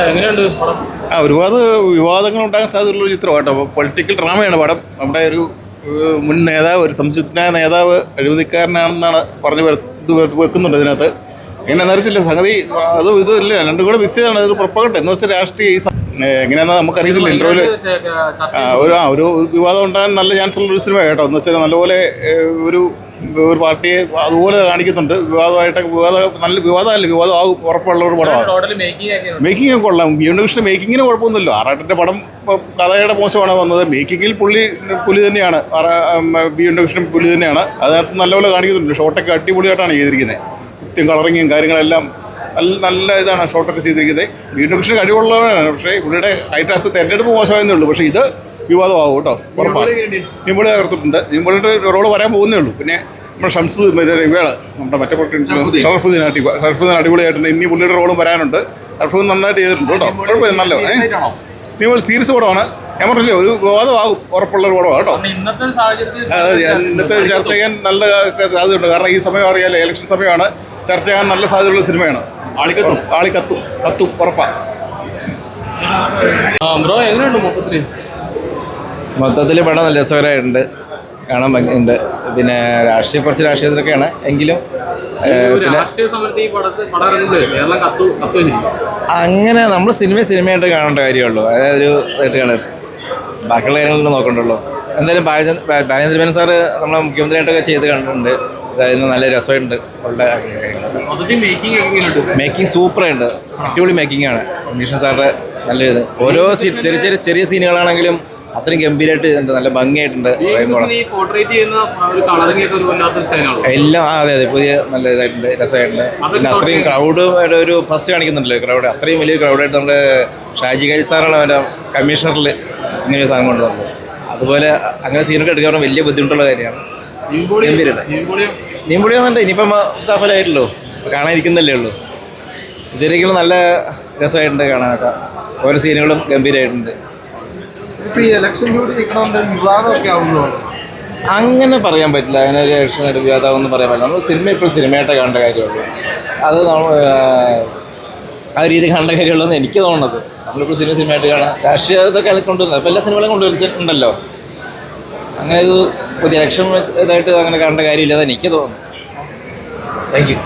എങ്ങനെയുണ്ട് പടം? ഒരുപാട് വിവാദങ്ങൾ ഉണ്ടാകാൻ സാധ്യതയുള്ള ഒരു ചിത്രമാണ് കേട്ടോ. പൊളിറ്റിക്കൽ ഡ്രാമയാണ് പടം. നമ്മുടെ ഒരു മുൻ നേതാവ്, ഒരു സംശുദ്ധനായ നേതാവ് അഴിമതിക്കാരനാണെന്നാണ് പറഞ്ഞു വെക്കുന്നുണ്ട് ഇതിനകത്ത്. എങ്ങനെ അറിയത്തില്ല സംഗതി, അതും ഇതും ഇല്ല, രണ്ടും കൂടെ മിക്സ് ചെയ്താണ്. അതൊരു പ്രൊപ്പഗണ്ട എന്ന് വെച്ചാൽ രാഷ്ട്രീയ എങ്ങനെയാണെന്ന് നമുക്കറിയത്തില്ല. ഇന്റർവ്യൂല് ഒരു വിവാദം ഉണ്ടാകാൻ നല്ല ചാൻസ് ഉള്ളൊരു സിനിമ കേട്ടോ. എന്ന് വെച്ചാൽ നല്ലപോലെ ഒരു പാർട്ടിയെ അതുപോലെ കാണിക്കുന്നുണ്ട്. നല്ല വിവാദമല്ല, വിവാദമാകും ഉറപ്പുള്ള ഒരു പടമാണ്. മേക്കിംഗ് ഒക്കെ കൊള്ളാം. യൂണിവേഴ്സിറ്റി മേക്കിങ്ങിന് കുഴപ്പമൊന്നുമില്ല. ആറാട്ടിൻ്റെ പടം കഥയുടെ മോശമാണ് വന്നത്. മേക്കിങ്ങിൽ പുലി തന്നെയാണ്. യൂണിവേഴ്സിറ്റി പുലി തന്നെയാണ്. അതിനകത്ത് നല്ലപോലെ കാണിക്കുന്നുണ്ട്. ഷോട്ടൊക്കെ അടിപൊളിയായിട്ടാണ് ചെയ്തിരിക്കുന്നത്. കൃത്യം കളറിങ്ങും കാര്യങ്ങളെല്ലാം നല്ല ഇതാണ് ഷോട്ടൊക്കെ ചെയ്തിരിക്കുന്നത്. യൂണിവേഴ്സിറ്റി കഴിവുള്ളവരാണ്. പക്ഷേ പുള്ളിയുടെ ഹൈറ്റാസ് തിരഞ്ഞെടുപ്പ് മോശമായെന്നേ ഉള്ളൂ. പക്ഷേ ഇത് വിവാദമാകും കേട്ടോ, ഉറപ്പാണ്. നിമ്പിളി ചേർത്തിട്ടുണ്ട്. നിമ്പിളിയുടെ റോള് വരാൻ പോകുന്നേ ഉള്ളൂ. പിന്നെ നമ്മുടെ ഷംസ് ഇവള് നമ്മുടെ മറ്റേ ഷറഫുദ്ദീൻ അടിപൊളിയായിട്ടുണ്ട്. ഇനി പുള്ളിയുടെ റോളും വരാനുണ്ട്. ഷറഫുദ്ദീൻ നന്നായിട്ട് ചെയ്തിട്ടുണ്ട് കേട്ടോ. കുഴപ്പമില്ല, നല്ല നിമ്പിൾ സീരിയസ് പടമാണ്. ഞാൻ പറഞ്ഞില്ലേ, ഒരു വിവാദമാകും ഉറപ്പുള്ളൊരു പടമാണ് കേട്ടോ. ഇന്നത്തെ ചർച്ച ചെയ്യാൻ നല്ല സാധ്യതയുണ്ട്. കാരണം ഈ സമയം അറിയാലോ, ഇലക്ഷൻ സമയമാണ്. ചർച്ച ചെയ്യാൻ നല്ല സാധ്യതയുള്ള സിനിമയാണ്. കത്തും ഉറപ്പാണ്. മൊത്തത്തിൽ പടം നല്ല രസകരമായിട്ടുണ്ട്, കാണാൻ ഭംഗിയുണ്ട്. പിന്നെ കുറച്ച് രാഷ്ട്രീയത്തിലൊക്കെയാണ് എങ്കിലും അങ്ങനെ നമ്മൾ സിനിമയായിട്ട് കാണേണ്ട കാര്യമുള്ളൂ. അതായത് ഒരു ഇതായിട്ട് കാണരുത്, ബാക്കിയുള്ള കാര്യങ്ങളൊന്നും നോക്കണ്ടുള്ളൂ. എന്തായാലും ബാലേന്ദ്രമേനോൻ സാറ് നമ്മളെ മുഖ്യമന്ത്രിയായിട്ടൊക്കെ ചെയ്ത് കണ്ടിട്ടുണ്ട്. അതായത് നല്ല രസമായിട്ടുണ്ട്. മേക്കിംഗ് സൂപ്പറായിട്ടുണ്ട്, അടിപൊളി മേക്കിംഗ് ആണ്. ഉണ്ണീഷൻ സാറിൻ്റെ നല്ലൊരു ഓരോ ചെറിയ സീനുകളാണെങ്കിലും അത്രയും ഗംഭീരമായിട്ട് നല്ല ഭംഗിയായിട്ടുണ്ട്. എല്ലാം അതെ പുതിയ നല്ല ഇതായിട്ടുണ്ട്, രസമായിട്ടുണ്ട്. പിന്നെ അത്രയും ക്രൗഡ് ഒരു ഫസ്റ്റ് കാണിക്കുന്നുണ്ടല്ലോ, ക്രൗഡ് അത്രയും വലിയ ക്രൗഡായിട്ട് നമ്മുടെ ഷാജി ഖാരി സാറാണ് അവൻ്റെ കമ്മീഷണറിൽ ഇങ്ങനെ സാധനം കൊണ്ടുവന്നത്. അതുപോലെ അങ്ങനെ സീനൊക്കെ എടുക്കാൻ വലിയ ബുദ്ധിമുട്ടുള്ള കാര്യമാണ്. നീമ്പൊളി വന്നിട്ട് ഇനിയിപ്പം സ്റ്റാഫലായിട്ടല്ലോ, കാണാനിരിക്കുന്നല്ലേ ഉള്ളൂ. ഇതൊരിക്കലും നല്ല രസമായിട്ടുണ്ട് കാണാനൊക്കെ. ഓരോ സീനുകളും ഗംഭീരമായിട്ടുണ്ട്. അങ്ങനെ പറയാൻ പറ്റില്ല. അങ്ങനെ ഒരു ഇലക്ഷൻ ഒരു വിവാദമെന്ന് പറയാൻ പറ്റില്ല. നമ്മൾ സിനിമ ഇപ്പോൾ സിനിമയായിട്ട് കാണേണ്ട കാര്യമുള്ളൂ. അത് ആ രീതി കാണേണ്ട കാര്യമുള്ളൂ എന്ന് എനിക്ക് തോന്നുന്നത്. നമ്മളിപ്പോൾ സിനിമയായിട്ട് കാണാം. രാഷ്ട്രീയ ഇതൊക്കെ കൊണ്ടുവരുന്നത് അപ്പോൾ എല്ലാ സിനിമകളും കൊണ്ടുവരുന്നുണ്ടല്ലോ. അങ്ങനെ ഇത് പുതിയ ഇലക്ഷൻ ഇതായിട്ട് അങ്ങനെ കാണേണ്ട കാര്യമില്ലെന്ന് എനിക്ക് തോന്നുന്നു. Thank you.